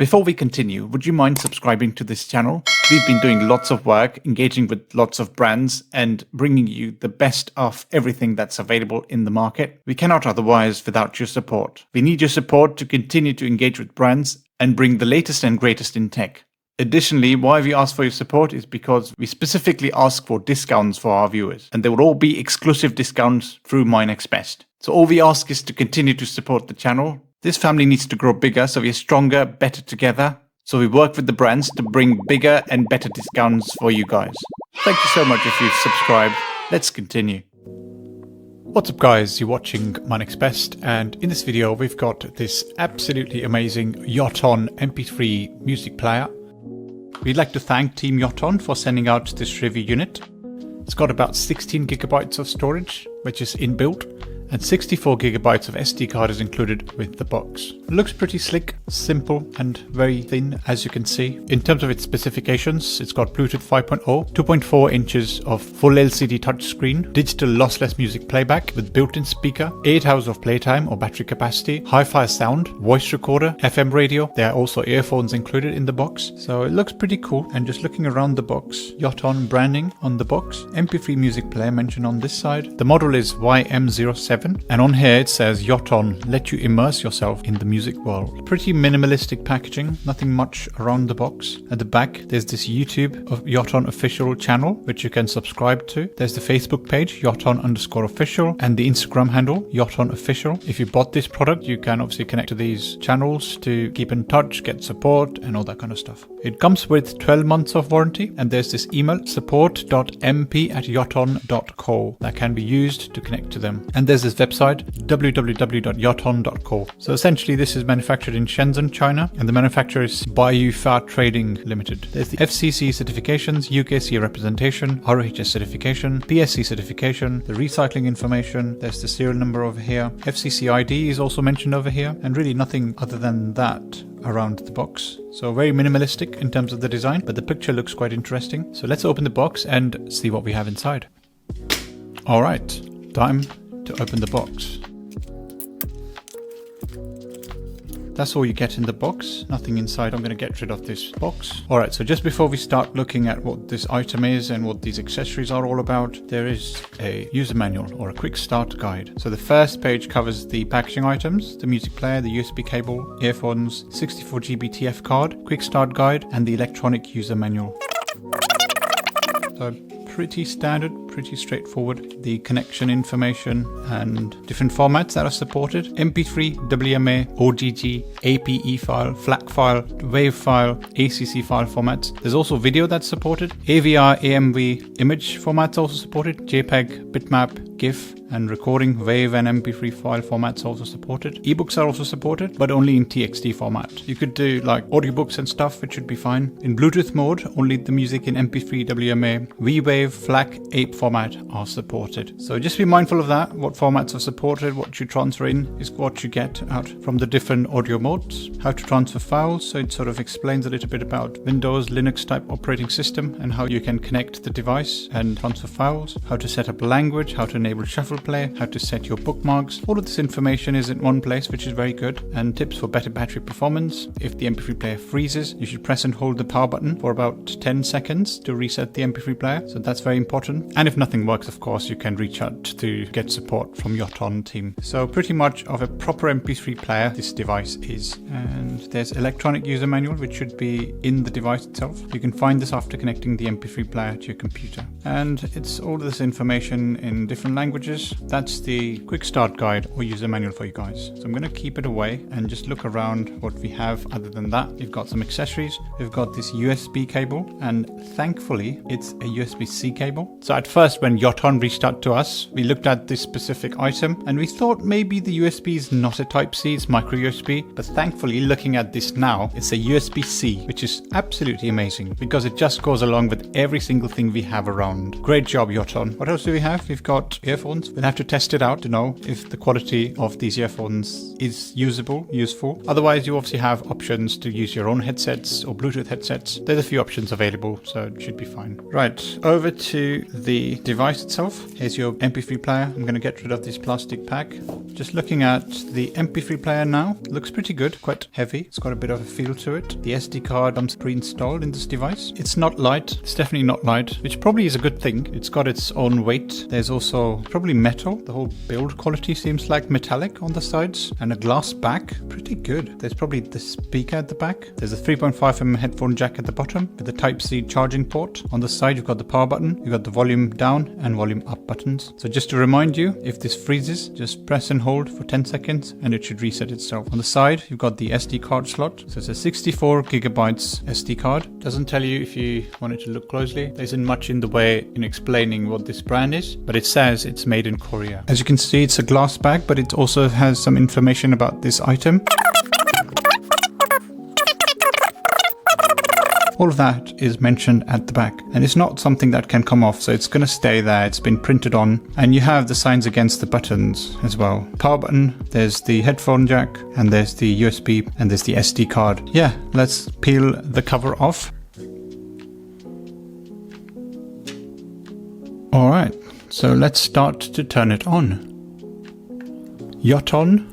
Before we continue, would you mind subscribing to this channel? We've been doing lots of work, engaging with lots of brands and bringing you the best of everything that's available in the market. We cannot otherwise without your support. We need your support to continue to engage with brands and bring the latest and greatest in tech. Additionally, why we ask for your support is because we specifically ask for discounts for our viewers, and there will all be exclusive discounts through MyNextBest. So all we ask is to continue to support the channel. This family needs to grow bigger, so we are stronger, better together. So we work with the brands to bring bigger and better discounts for you guys. Thank you so much if you've subscribed. Let's continue. What's up guys, you're watching MyNextBest, and in this video we've got this absolutely amazing YOTON MP3 music player. We'd like to thank Team YOTON for sending out this review unit. It's got about 16 gigabytes of storage, which is inbuilt, and 64 gigabytes of SD card is included with the box. It looks pretty slick, simple and very thin, as you can see. In terms of its specifications, it's got Bluetooth 5.0, 2.4 inches of full LCD touchscreen, digital lossless music playback with built-in speaker, 8 hours of playtime or battery capacity, hi-fi sound, voice recorder, FM radio. There are also earphones included in the box. So it looks pretty cool. And just looking around the box, YOTON branding on the box, MP3 music player mentioned on this side. The model is YM07. And on here it says YOTON, let you immerse yourself in the music world. Pretty minimalistic packaging, nothing much around the box. At the back there's this YouTube of YOTON official channel which you can subscribe to. There's the Facebook page YOTON_official and the Instagram handle YOTON official. If you bought this product you can obviously connect to these channels to keep in touch, get support and all that kind of stuff. It comes with 12 months of warranty, and there's this email support.mp@yoton.co that can be used to connect to them. And there's this website www.yoton.co. So essentially this is manufactured in Shenzhen, China, and the manufacturer is Baoyufa Trading Limited. There's the FCC certifications, UKC representation, ROHS certification, PSC certification, the recycling information, there's the serial number over here, FCC ID is also mentioned over here, and really nothing other than that around the box. So very minimalistic in terms of the design, but the picture looks quite interesting. So let's open the box and see what we have inside. All right, time to open the box. That's all you get in the box, nothing inside. I'm going to get rid of this box. Alright, so just before we start looking at what this item is and what these accessories are all about, there is a user manual or a quick start guide. So the first page covers the packaging items, the music player, the USB cable, earphones, 64GB TF card, quick start guide, and the electronic user manual. So pretty standard, pretty straightforward. The connection information and different formats that are supported: MP3, WMA, OGG, APE file, FLAC file, WAV file, ACC file formats. There's also video that's supported. AVR, AMV image formats also supported. JPEG, bitmap, GIF, and recording, WAV and MP3 file formats also supported. Ebooks are also supported, but only in TXT format. You could do like audiobooks and stuff, which should be fine. In Bluetooth mode, only the music in MP3, WMA, V-Wave, FLAC, APE format are supported. So just be mindful of that. What formats are supported, what you transfer in is what you get out from the different audio modes. How to transfer files, so it sort of explains a little bit about Windows, Linux type operating system and how you can connect the device and transfer files. How to set up language, how to enable shuffle play, how to set your bookmarks. All of this information is in one place, which is very good. And tips for better battery performance. If the MP3 player freezes, you should press and hold the power button for about 10 seconds to reset the MP3 player. So that's very important. And if nothing works, of course, you can reach out to get support from YOTON team. So pretty much of a proper MP3 player this device is. And there's electronic user manual, which should be in the device itself. You can find this after connecting the MP3 player to your computer. And it's all this information in different languages. That's the quick start guide or user manual for you guys. So I'm going to keep it away and just look around what we have. Other than that, we've got some accessories. We've got this USB cable, and thankfully it's a USB-C cable. So at first when YOTON reached out to us, we looked at this specific item and we thought maybe the USB is not a Type-C, it's micro USB. But thankfully, looking at this now, it's a USB-C, which is absolutely amazing because it just goes along with every single thing we have around. Great job, YOTON. What else do we have? We've got earphones. We'll have to test it out to know if the quality of these earphones is useful. Otherwise, you obviously have options to use your own headsets or Bluetooth headsets. There's a few options available, so it should be fine. Right, over to the device itself. Here's your MP3 player. I'm going to get rid of this plastic pack. Just looking at the MP3 player now. Looks pretty good, quite heavy. It's got a bit of a feel to it. The SD card comes pre-installed in this device. It's not light. It's definitely not light, which probably is a good thing. It's got its own weight. There's also probably metal. The whole build quality seems like metallic on the sides, and a glass back. Pretty good. There's probably the speaker at the back. There's a 3.5mm headphone jack at the bottom with the Type-C charging port. On the side, you've got the power button. You've got the volume down and volume up buttons. So just to remind you, if this freezes, just press and hold for 10 seconds and it should reset itself. On the side, you've got the SD card slot. So it's a 64 gigabytes SD card. Doesn't tell you if you want it to look closely. There isn't much in the way in explaining what this brand is, but it says it's made in Korea. As you can see, it's a glass bag, but it also has some information about this item. All of that is mentioned at the back, and it's not something that can come off, so it's going to stay there. It's been printed on, and you have the signs against the buttons as well. Power button, there's the headphone jack, and there's the USB, and there's the SD card. Yeah, let's peel the cover off. Alright, so let's start to turn it on. YOTON,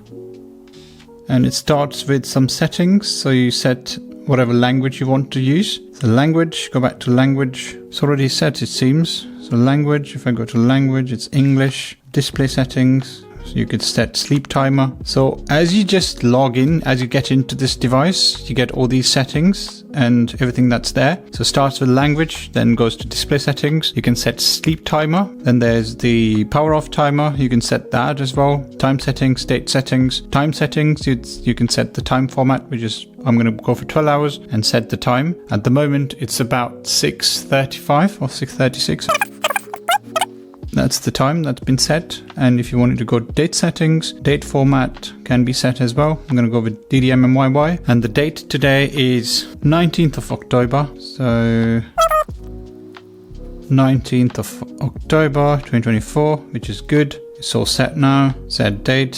and it starts with some settings, so you set whatever language you want to use. So language, go back to language. It's already set, it seems. So language, if I go to language, it's English. Display settings, so you could set sleep timer. So as you just log in, as you get into this device, you get all these settings and everything that's there. So it starts with language, then goes to display settings. You can set sleep timer. Then there's the power off timer. You can set that as well. Time settings, date settings. Time settings, you can set the time format, which is, I'm going to go for 12 hours and set the time. At the moment, it's about 6:35 or 6:36. That's the time that's been set. And if you wanted to go to date settings, date format can be set as well. I'm going to go with DDMMYY. And the date today is 19th of October. So 19th of October 2024, which is good. It's all set now. Set date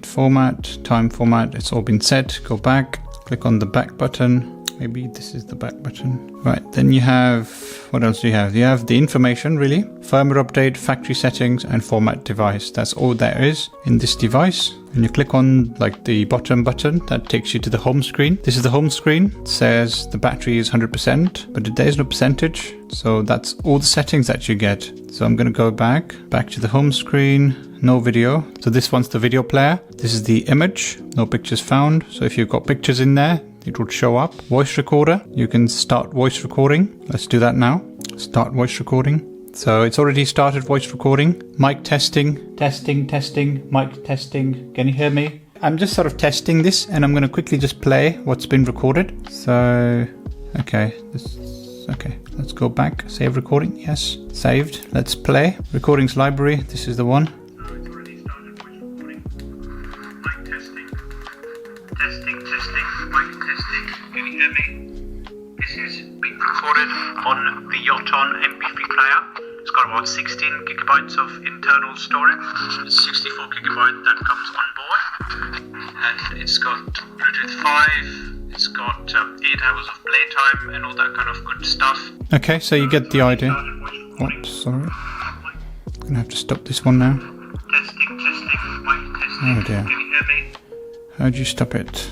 format, time format. It's all been set. Go back, click on the back button. Maybe this is the back button. Right, then you have, what else do you have? You have the information, really. Firmware update, factory settings, and format device. That's all there is in this device. And you click on like the bottom button, that takes you to the home screen. This is the home screen. It says the battery is 100%, but there is no percentage. So that's all the settings that you get. So I'm going to go back to the home screen. No video. So this one's the video player. This is the image. No pictures found. So if you've got pictures in there, it would show up. Voice recorder. You can start voice recording. Let's do that now. Start voice recording. So it's already started voice recording. Mic testing. Testing. Mic testing. Can you hear me? I'm just sort of testing this, and I'm going to quickly just play what's been recorded. So, okay. Let's go back. Save recording. Yes. Saved. Let's play. Recordings library. This is the one. It's already started voice recording. Mic testing. Testing. Mic testing. Can you hear me? This is being recorded on the YOTON MP3 player. It's got about 16 gigabytes of internal storage. It's 64 gigabyte that comes on board. And it's got Bluetooth 5. It's got 8 hours of playtime and all that kind of good stuff. Okay, so you get the idea. Oops, sorry. I'm going to have to stop this one now. Testing. Mic testing. Oh dear. Can you hear me? How'd you stop it?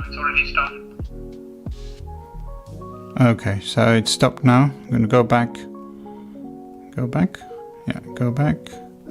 It's already started. Okay, so it's stopped now. I'm going to go back. Yeah, go back.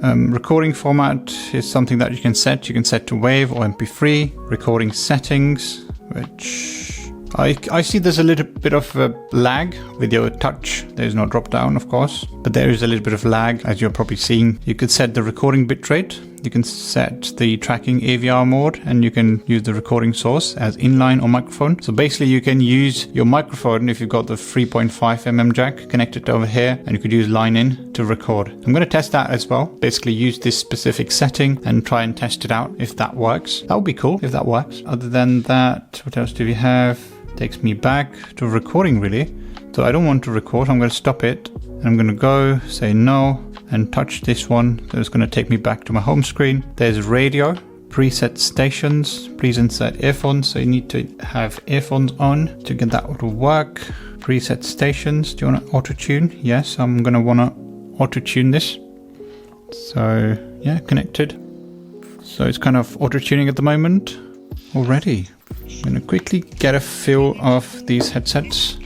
Recording format is something that you can set. You can set to WAV or MP3. Recording settings, which I see there's a little bit of a lag with your touch. There's no drop down, of course, but there is a little bit of lag, as you're probably seeing. You could set the recording bitrate. You can set the tracking AVR mode, and you can use the recording source as inline or microphone. So basically you can use your microphone if you've got the 3.5mm jack connected over here, and you could use line in to record. I'm going to test that as well. Basically use this specific setting and try and test it out if that works. That would be cool if that works. Other than that, what else do we have? Takes me back to recording really. So I don't want to record. I'm going to stop it. And I'm going to go say no. and touch this one. So it's going to take me back to my home screen. There's radio, preset stations, please insert earphones. So you need to have earphones on to get that to work. Preset stations. Do you want to auto tune? Yes, I'm going to want to auto tune this. So yeah, connected. So it's kind of auto tuning at the moment already. I'm going to quickly get a feel of these headsets.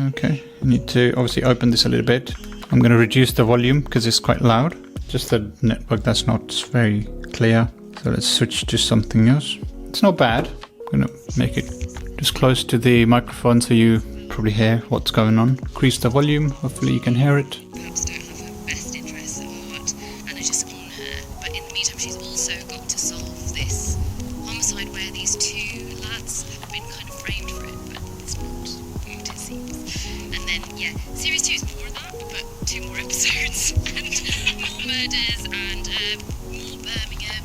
Okay, you need to obviously open this a little bit. I'm going to reduce the volume because it's quite loud. Just the network that's not very clear. So let's switch to something else. It's not bad. I'm going to make it just close to the microphone so you probably hear what's going on. Increase the volume, hopefully you can hear it. Perhaps don't have her best interests at heart and are just on her, but in the meantime she's also got to solve this homicide where these two lads have been kind of framed for it, but it's not what it seems. And then, yeah, series 2 is more of that, but 2 more episodes and more murders and more Birmingham,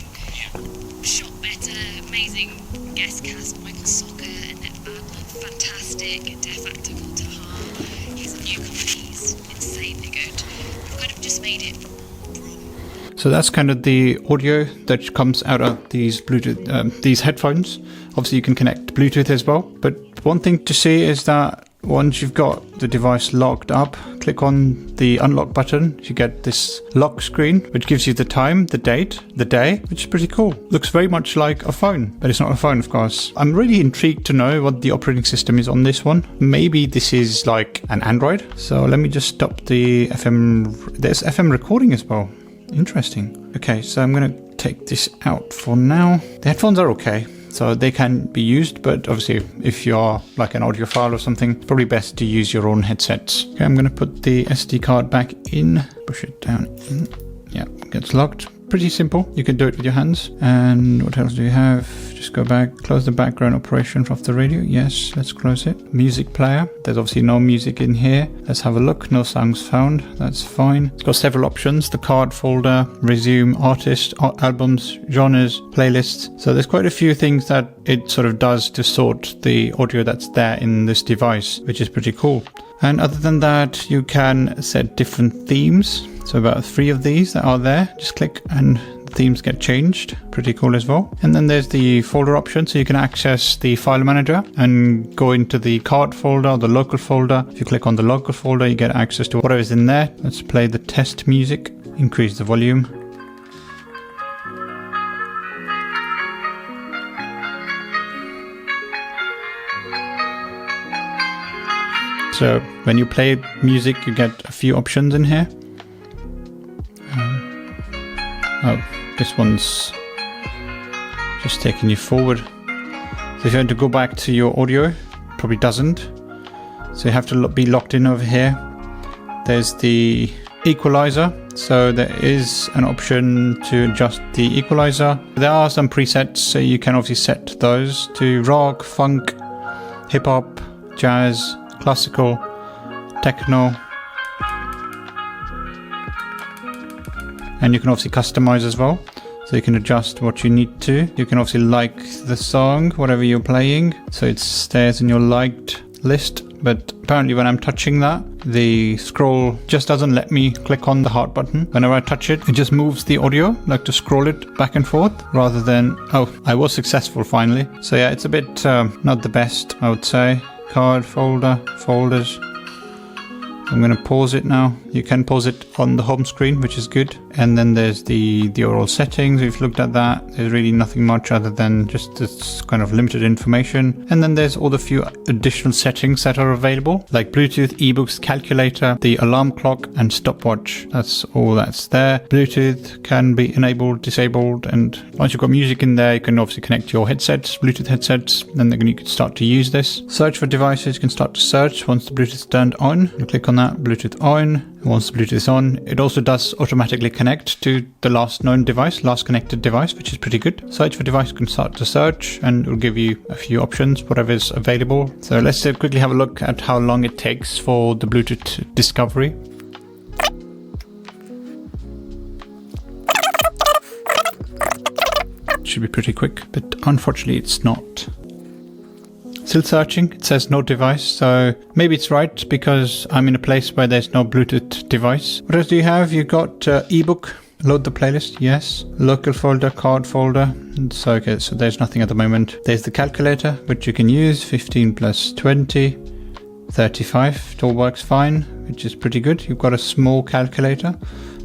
shot better, amazing guest cast, Michael Socker, Annette Badland, fantastic, Def actor called Tahar. He's a newcomer, he's insanely good. We've kind of just made it raw. So that's kind of the audio that comes out of these Bluetooth, these headphones. Obviously you can connect Bluetooth as well, but one thing to see is that once you've got the device locked up, click on the unlock button. You get this lock screen, which gives you the time, the date, the day, which is pretty cool. Looks very much like a phone, but it's not a phone, of course. I'm really intrigued to know what the operating system is on this one. Maybe this is like an Android. So let me just stop the FM. There's FM recording as well. Interesting. Okay, so I'm going to take this out for now. The headphones are okay. So they can be used, but obviously if you are like an audiophile or something, it's probably best to use your own headsets. Okay, I'm going to put the SD card back in, push it down in. Yeah, it gets locked. Pretty simple. You can do it with your hands. And what else do you have? Just go back, close the background operation of the radio. Yes, let's close it. Music player. There's obviously no music in here. Let's have a look. No songs found. That's fine. It's got several options. The card folder, resume, artist, albums, genres, playlists. So there's quite a few things that it sort of does to sort the audio that's there in this device, which is pretty cool. And other than that, you can set different themes. So about 3 of these that are there. Just click and the themes get changed. Pretty cool as well. And then there's the folder option. So you can access the file manager and go into the card folder or the local folder. If you click on the local folder, you get access to whatever is in there. Let's play the test music. Increase the volume. So when you play music, you get a few options in here. Oh, this one's just taking you forward. So if you want to go back to your audio, probably doesn't. So you have to be locked in over here. There's the equalizer. So there is an option to adjust the equalizer. There are some presets, so you can obviously set those to rock, funk, hip hop, jazz, classical, techno. And you can obviously customize as well. So you can adjust what you need to. You can obviously like the song, whatever you're playing. So it stays in your liked list. But apparently when I'm touching that, the scroll just doesn't let me click on the heart button. Whenever I touch it, it just moves the audio, like to scroll it back and forth rather than, oh, I was successful finally. So yeah, it's a bit not the best, I would say. Card folder, folders. I'm going to pause it now. You can pause it on the home screen, which is good. And then there's the overall settings. We've looked at that. There's really nothing much other than just this kind of limited information. And then there's all the few additional settings that are available, like Bluetooth, ebooks, calculator, the alarm clock, and stopwatch. That's all that's there. Bluetooth can be enabled, disabled, and once you've got music in there, you can obviously connect your headsets, Bluetooth headsets, and then you can start to use this. Search for devices. You can start to search once the Bluetooth is turned on. You click on that, Bluetooth on. Once the Bluetooth is on, it also does automatically connect to the last known device, last connected device, which is pretty good. Search for device, you can start to search and it will give you a few options, whatever is available. So let's quickly have a look at how long it takes for the Bluetooth discovery. It should be pretty quick, but unfortunately it's not. Still searching. It says no device, so maybe it's right because I'm in a place where there's no Bluetooth device. What else do you have? You got ebook. Load the playlist, yes. Local folder, card folder. So okay, so there's nothing at the moment. There's the calculator, which you can use. 15 plus 20, 35. It all works fine, which is pretty good. You've got a small calculator.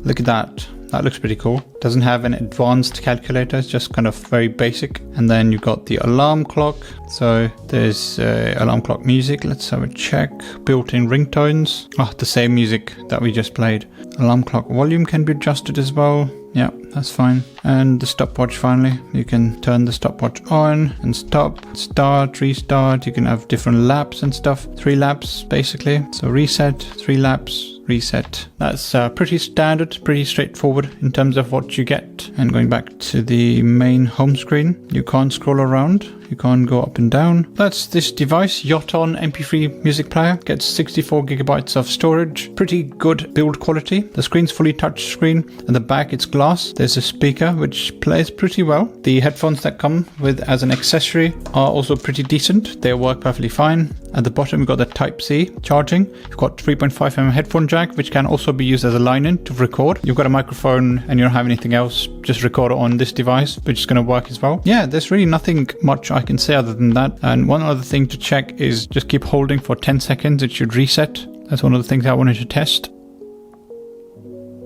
Look at that. That looks pretty cool. Doesn't have an advanced calculator, it's just kind of very basic. And then you've got the alarm clock. So there's alarm clock music. Let's have a check. Built-in ringtones. Oh, the same music that we just played. Alarm clock volume can be adjusted as well. Yeah, that's fine. And the stopwatch finally. You can turn the stopwatch on and stop, start, restart. You can have different laps and stuff. 3 laps basically. So reset, 3 laps. Reset. That's pretty standard, pretty straightforward in terms of what you get. And going back to the main home screen, you can't scroll around, you can't go up and down. That's this device, YOTON MP3 music player. Gets 64 gigabytes of storage. Pretty good build quality. The screen's fully touch screen. At the back it's glass. There's a speaker which plays pretty well. The headphones that come with as an accessory are also pretty decent. They work perfectly fine. At the bottom we've got the Type-C charging. You've got 3.5mm headphone jack, which can also be used as a line-in to record. You've got a microphone and you don't have anything else, just record it on this device, which is going to work as well. Yeah, there's really nothing much I can say other than that. And one other thing to check is just keep holding for 10 seconds. It should reset. That's one of the things I wanted to test.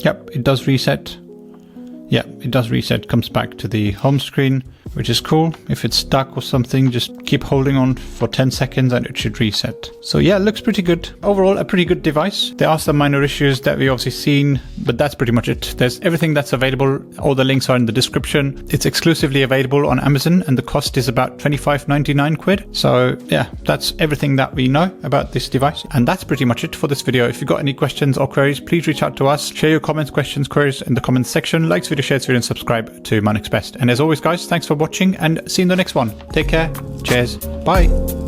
Yep, it does reset. Yeah, it does reset, comes back to the home screen, which is cool. If it's stuck or something, just keep holding on for 10 seconds and it should reset. So yeah, it looks pretty good. Overall, a pretty good device. There are some minor issues that we've obviously seen, but that's pretty much it. There's everything that's available. All the links are in the description. It's exclusively available on Amazon and the cost is about 25.99 quid. So yeah, that's everything that we know about this device. And that's pretty much it for this video. If you've got any questions or queries, please reach out to us. Share your comments, questions, queries in the comments section. Like this video, share this video and subscribe to MyNextBest. And as always guys, thanks for watching and see you in the next one. Take care. Cheers. Bye.